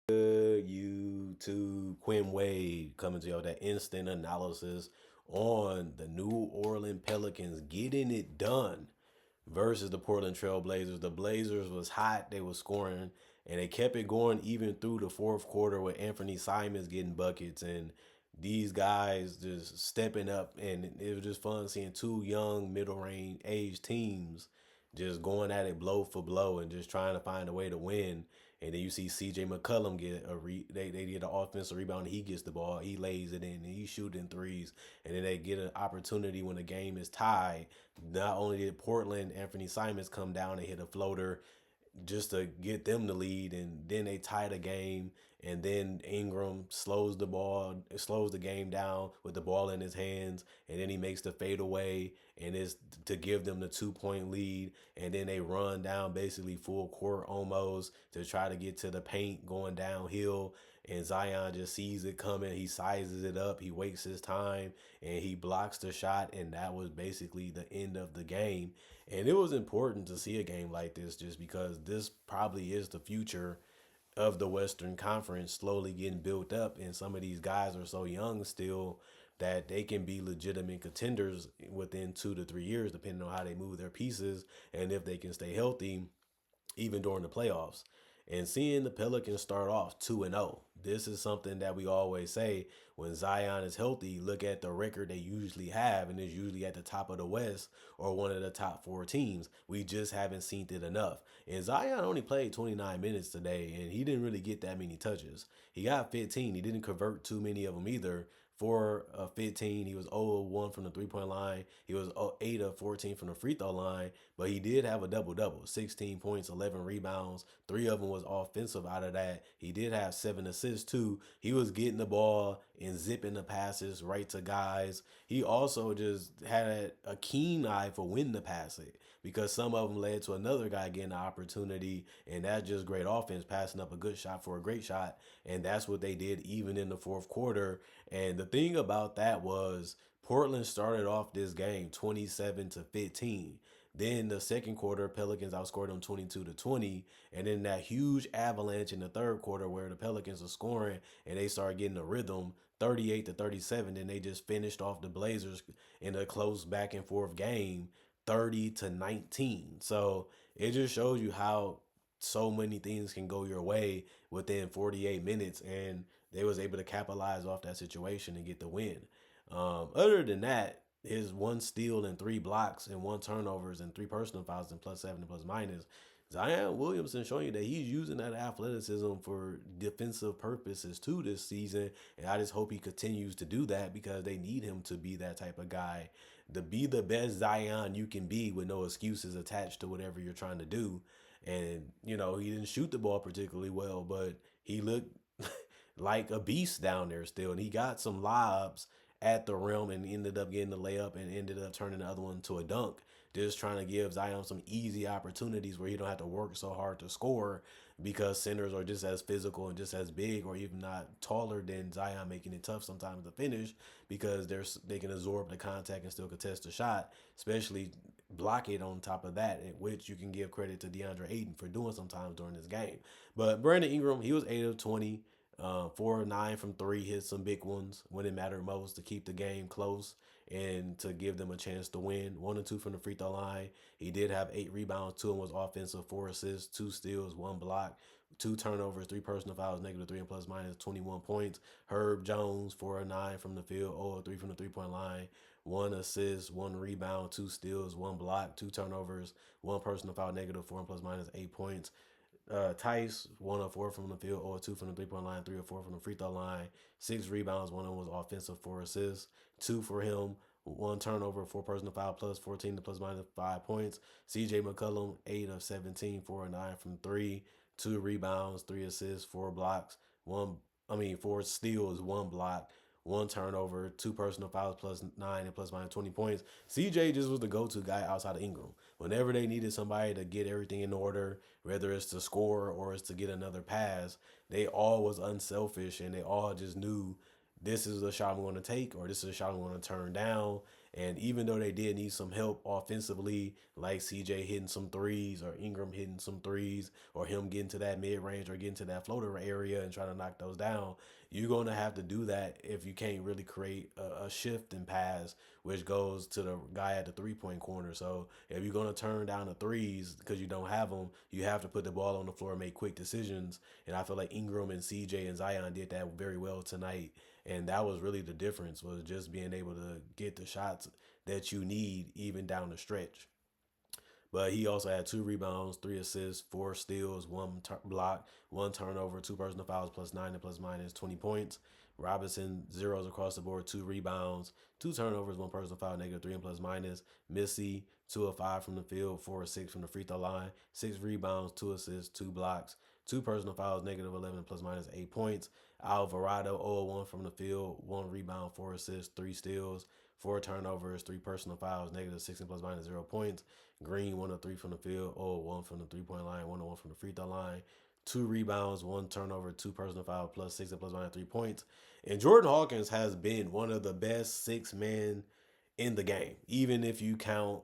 YouTube, Quinn Wade coming to you with that instant analysis on the New Orleans Pelicans getting it done versus the Portland Trail Blazers. The Blazers was hot, they was scoring, and they kept it going even through the fourth quarter with Anthony Simons getting buckets and these guys just stepping up. And it was just fun seeing two young middle range age teams just going at it blow for blow and just trying to find a way to win. And then you see CJ McCollum get they get an offensive rebound. And he gets the ball, he lays it in, and he's shooting threes. And then they get an opportunity when the game is tied. Not only did Portland Anthony Simons come down and hit a floater just to get them the lead, and then they tie the game, and then Ingram slows the game down with the ball in his hands, and then he makes the fadeaway, and it's to give them the 2 point lead, and then they run down basically full court almost to try to get to the paint going downhill, and Zion just sees it coming, he sizes it up, he wastes his time, and he blocks the shot, and that was basically the end of the game. And it was important to see a game like this just because this probably is the future of the Western Conference slowly getting built up. And some of these guys are so young still that they can be legitimate contenders within 2 to 3 years, depending on how they move their pieces and if they can stay healthy even during the playoffs. And seeing the Pelicans start off 2-0, this is something that we always say when Zion is healthy. Look at the record they usually have, and it's usually at the top of the West or one of the top four teams. We just haven't seen it enough. And Zion only played 29 minutes today, and he didn't really get that many touches. He got 15. He didn't convert too many of them either. 4 of 15. He was 0 of 1 from the 3 point line. He was 8 of 14 from the free throw line, but he did have a double double, 16 points, 11 rebounds. 3 of them was offensive out of that. He did have 7 assists too. He was getting the ball and zipping the passes right to guys. He also just had a keen eye for when to pass it because some of them led to another guy getting an opportunity, and that's just great offense, passing up a good shot for a great shot. And that's what they did even in the fourth quarter. And the thing about that was Portland started off this game 27-15. Then the second quarter, Pelicans outscored them 22-20, and then that huge avalanche in the third quarter where the Pelicans are scoring and they start getting a rhythm, 38-37. Then they just finished off the Blazers in a close back and forth game, 30-19. So it just shows you how so many things can go your way within 48 minutes, and they was able to capitalize off that situation and get the win. Other than that, his 1 steal and 3 blocks and 1 turnovers and 3 personal fouls and +7 and plus minus. Zion Williamson showing you that he's using that athleticism for defensive purposes too this season, and I just hope he continues to do that because they need him to be that type of guy, to be the best Zion you can be with no excuses attached to whatever you're trying to do. And he didn't shoot the ball particularly well, but he looked like a beast down there still. And he got some lobs at the rim and ended up getting the layup and ended up turning the other one to a dunk. Just trying to give Zion some easy opportunities where he don't have to work so hard to score because centers are just as physical and just as big or even not taller than Zion, making it tough sometimes to finish because they can absorb the contact and still contest the shot, especially block it on top of that, which you can give credit to DeAndre Ayton for doing sometimes during this game. But Brandon Ingram, he was 8 of 20, 4 of 9 from three, hit some big ones when it mattered most to keep the game close and to give them a chance to win. 1 and 2 from the free throw line. He did have 8 rebounds, 2 of them was offensive, 4 assists, 2 steals, 1 block, 2 turnovers, 3 personal fouls, -3 and plus minus 21 points. Herb Jones, 4 of 9 from the field, 0 of 3 from the 3 point line. 1 assist, 1 rebound, 2 steals, 1 block, 2 turnovers, 1 personal foul, -4 and plus minus 8 points. Tice, 1 of 4 from the field, 0 of 2 from the 3 point line, 3 of 4 from the free throw line, 6 rebounds, 1 of them was offensive, 4 assists, 2 for him, 1 turnover, 4 personal foul, plus 14 to plus minus 5 points. CJ McCollum, 8 of 17, 4 of 9 from three, 2 rebounds, 3 assists, 4 blocks, 4 steals, 1 block, 1 turnover, 2 personal fouls, +9 and plus minus 20 points. CJ just was the go-to guy outside of Ingram. Whenever they needed somebody to get everything in order, whether it's to score or it's to get another pass, they all was unselfish and they all just knew this is the shot I'm going to take or this is a shot I'm going to turn down. And even though they did need some help offensively, like CJ hitting some threes or Ingram hitting some threes or him getting to that mid range or getting to that floater area and trying to knock those down, you're going to have to do that if you can't really create a shift and pass, which goes to the guy at the 3 point corner. So if you're going to turn down the threes because you don't have them, you have to put the ball on the floor and make quick decisions. And I feel like Ingram and CJ and Zion did that very well tonight. And that was really the difference, was just being able to get the shots that you need even down the stretch. But he also had 2 rebounds, 3 assists, 4 steals, one block, one turnover, two personal fouls, plus nine and plus minus 20 points. Robinson, zeros across the board, 2 rebounds, two turnovers, one personal foul, negative three and plus minus. Missy, 2 of 5 from the field, 4 of 6 from the free throw line, 6 rebounds, 2 assists, 2 blocks, two personal fouls, negative 11 plus minus 8 points. Alvarado, 0 of 1 from the field, 1 rebound, 4 assists, 3 steals, 4 turnovers, 3 personal fouls, negative 16 plus minus 0 points. Green, 1 of 3 from the field, 0 of 1 from the 3 point line, 1 of 1 from the free throw line. 2 rebounds, 1 turnover, two personal foul, plus 6 and plus minus 3 points. And Jordan Hawkins has been one of the best 6 men in the game, even if you count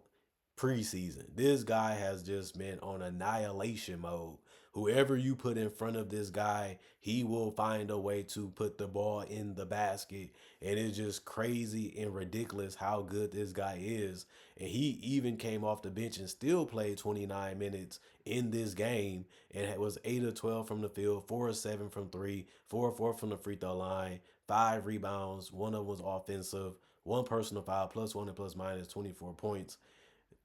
preseason. This guy has just been on annihilation mode. Whoever you put in front of this guy, he will find a way to put the ball in the basket. And it's just crazy and ridiculous how good this guy is. And he even came off the bench and still played 29 minutes in this game and it was 8 of 12 from the field, 4 of 7 from three, 4 of 4 from the free throw line, 5 rebounds, one of them was offensive, one personal foul, plus one and plus minus 24 points.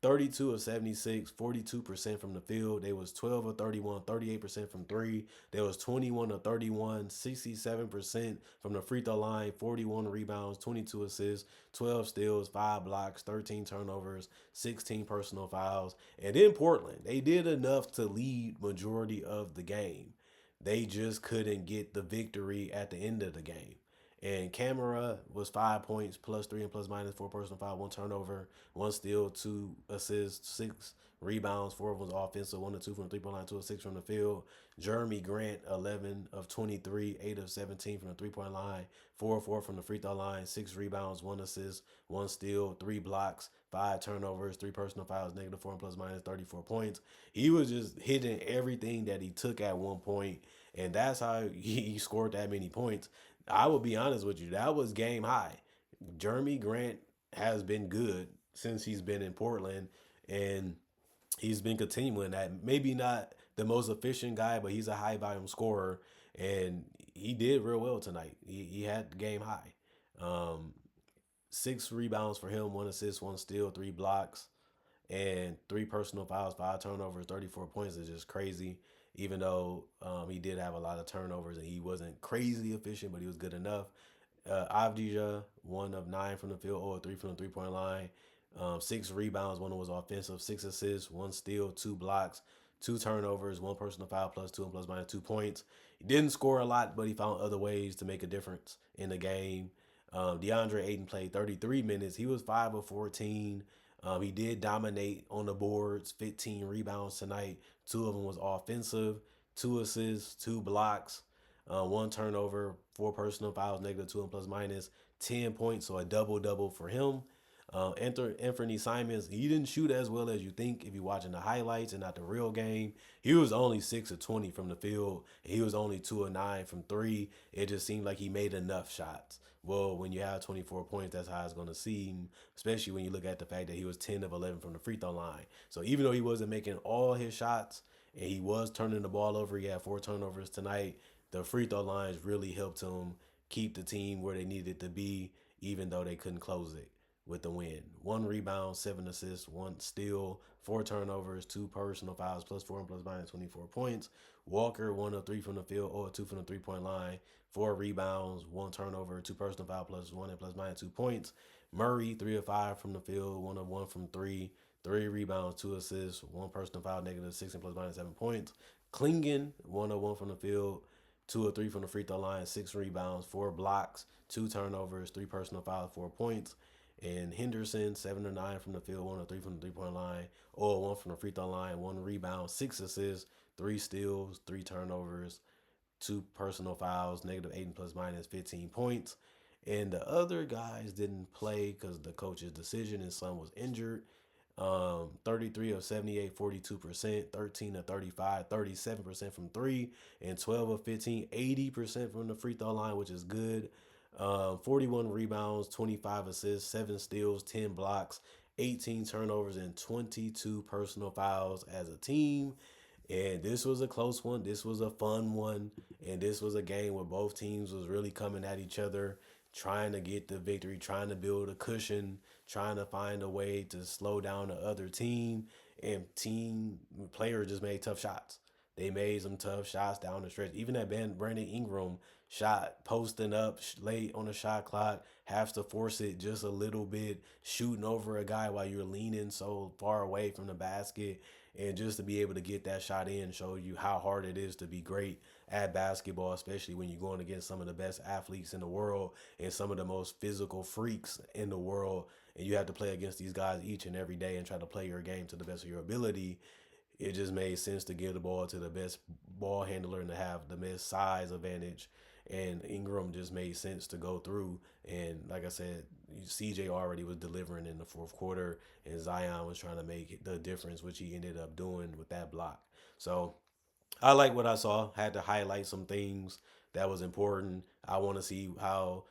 32 of 76, 42% from the field. They was 12 of 31, 38% from three. They was 21 of 31, 67% from the free throw line, 41 rebounds, 22 assists, 12 steals, 5 blocks, 13 turnovers, 16 personal fouls. And in Portland, they did enough to lead majority of the game. They just couldn't get the victory at the end of the game. And Camera was 5 points, plus three and plus minus four personal foul, one turnover, one steal, 2 assists, 6 rebounds, four of them was offensive, 1 of 2 from the 3 point line, 2 of 6 from the field. Jeremy Grant, 11 of 23, 8 of 17 from the 3 point line, 4 of 4 from the free throw line, 6 rebounds, one assist, one steal, 3 blocks, 5 turnovers, three personal fouls, negative four and plus minus 34 points. He was just hitting everything that he took at one point, and that's how he scored that many points. I will be honest with you, that was game high. Jeremy Grant has been good since he's been in Portland, and he's been continuing that. Maybe not the most efficient guy, but he's a high volume scorer, and he did real well tonight. He had the game high. Um, 6 rebounds for him, 1 assist, one steal, 3 blocks, and three personal fouls, 5 turnovers, 34 points is just crazy. Even though he did have a lot of turnovers and he wasn't crazy efficient, but he was good enough. Avdija, 1 of 9 from the field, 0 of 3 from the 3 point line. 6 rebounds, one was offensive, 6 assists, one steal, 2 blocks, 2 turnovers, one personal foul, plus two and plus minus 2 points. He didn't score a lot, but he found other ways to make a difference in the game. DeAndre Ayton played 33 minutes. He was 5 of 14. He did dominate on the boards, 15 rebounds tonight. Two of them was offensive, 2 assists, 2 blocks, 1 turnover, four personal fouls, negative two and plus minus 10 points. So a double double for him. Anthony Simons, he didn't shoot as well as you think if you're watching the highlights and not the real game. He was only 6 of 20 from the field. He was only 2 of 9 from three. It just seemed like he made enough shots. Well, when you have 24 points, that's how it's going to seem, especially when you look at the fact that he was 10 of 11 from the free throw line. So even though he wasn't making all his shots and he was turning the ball over, he had 4 turnovers tonight, the free throw lines really helped him keep the team where they needed to be, even though they couldn't close it with the win. 1 rebound, 7 assists, one steal, 4 turnovers, two personal fouls, plus four and plus minus 24 points. Walker, 1 of 3 from the field, 0 of 2 from the 3 point line, 4 rebounds, one turnover, two personal foul, plus one and plus minus 2 points. Murray, 3 of 5 from the field, 1 of 1 from three, 3 rebounds, 2 assists, one personal foul, negative six and plus minus 7 points. Klingon, 1 of 1 from the field, 2 of 3 from the free throw line, 6 rebounds, 4 blocks, 2 turnovers, three personal fouls, 4 points. And Henderson, 7 of 9 from the field, 1 of 3 from the 3 point line, 0 of 1 from the free throw line, 1 rebound, 6 assists, 3 steals, 3 turnovers, two personal fouls, negative eight and plus minus 15 points. and the other guys didn't play because the coach's decision and son was injured. 33 of 78, 42%, 13 of 35, 37% from three, and 12 of 15, 80% from the free throw line, which is good. 41 rebounds, 25 assists, 7 steals, 10 blocks, 18 turnovers, and 22 personal fouls as a team. And this was a close one. This was a fun one. And this was a game where both teams was really coming at each other, trying to get the victory, trying to build a cushion, trying to find a way to slow down the other team. And team players just made tough shots. They made some tough shots down the stretch. Even that Brandon Ingram shot posting up late on the shot clock, has to force it just a little bit, shooting over a guy while you're leaning so far away from the basket. And just to be able to get that shot in shows you how hard it is to be great at basketball, especially when you're going against some of the best athletes in the world and some of the most physical freaks in the world. And you have to play against these guys each and every day and try to play your game to the best of your ability. It just made sense to give the ball to the best ball handler and to have the best size advantage. And Ingram just made sense to go through. And like I said, CJ already was delivering in the fourth quarter, and Zion was trying to make the difference, which he ended up doing with that block. So I like what I saw. Had to highlight some things that was important. I want to see how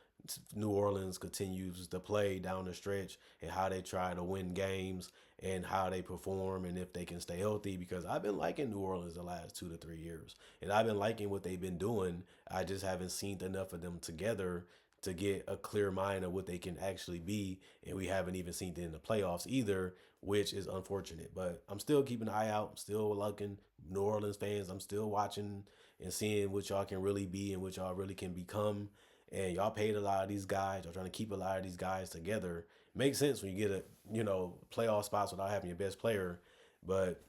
New Orleans continues to play down the stretch and how they try to win games and how they perform and if they can stay healthy because I've been liking New Orleans the last 2 to 3 years and I've been liking what they've been doing. I just haven't seen enough of them together to get a clear mind of what they can actually be, and we haven't even seen it in the playoffs either, which is unfortunate. But I'm still keeping an eye out. I'm still looking. New Orleans fans, I'm still watching and seeing what y'all can really be and what y'all really can become. And y'all paid a lot of these guys. Y'all trying to keep a lot of these guys together. Makes sense when you get playoff spots without having your best player, but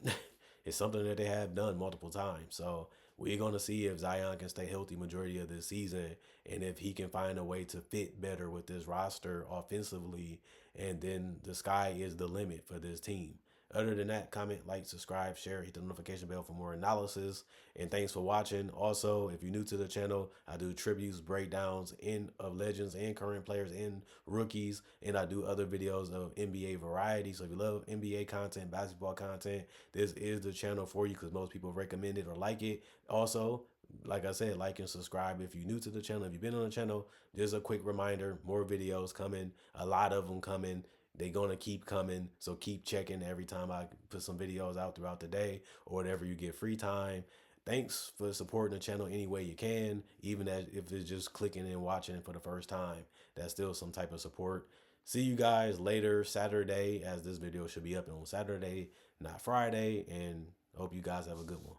it's something that they have done multiple times. So we're going to see if Zion can stay healthy majority of this season and if he can find a way to fit better with this roster offensively. And then the sky is the limit for this team. Other than that, comment, like, subscribe, share, hit the notification bell for more analysis. And thanks for watching. Also, if you're new to the channel, I do tributes, breakdowns of legends and current players and rookies. And I do other videos of NBA variety. So if you love NBA content, basketball content, this is the channel for you because most people recommend it or like it. Also, like I said, like and subscribe if you're new to the channel. If you've been on the channel, just a quick reminder, more videos coming, a lot of them coming. They're going to keep coming. So keep checking every time I put some videos out throughout the day or whatever you get free time. Thanks for supporting the channel any way you can, even if it's just clicking and watching it for the first time. That's still some type of support. See you guys later Saturday, as this video should be up on Saturday, not Friday. And hope you guys have a good one.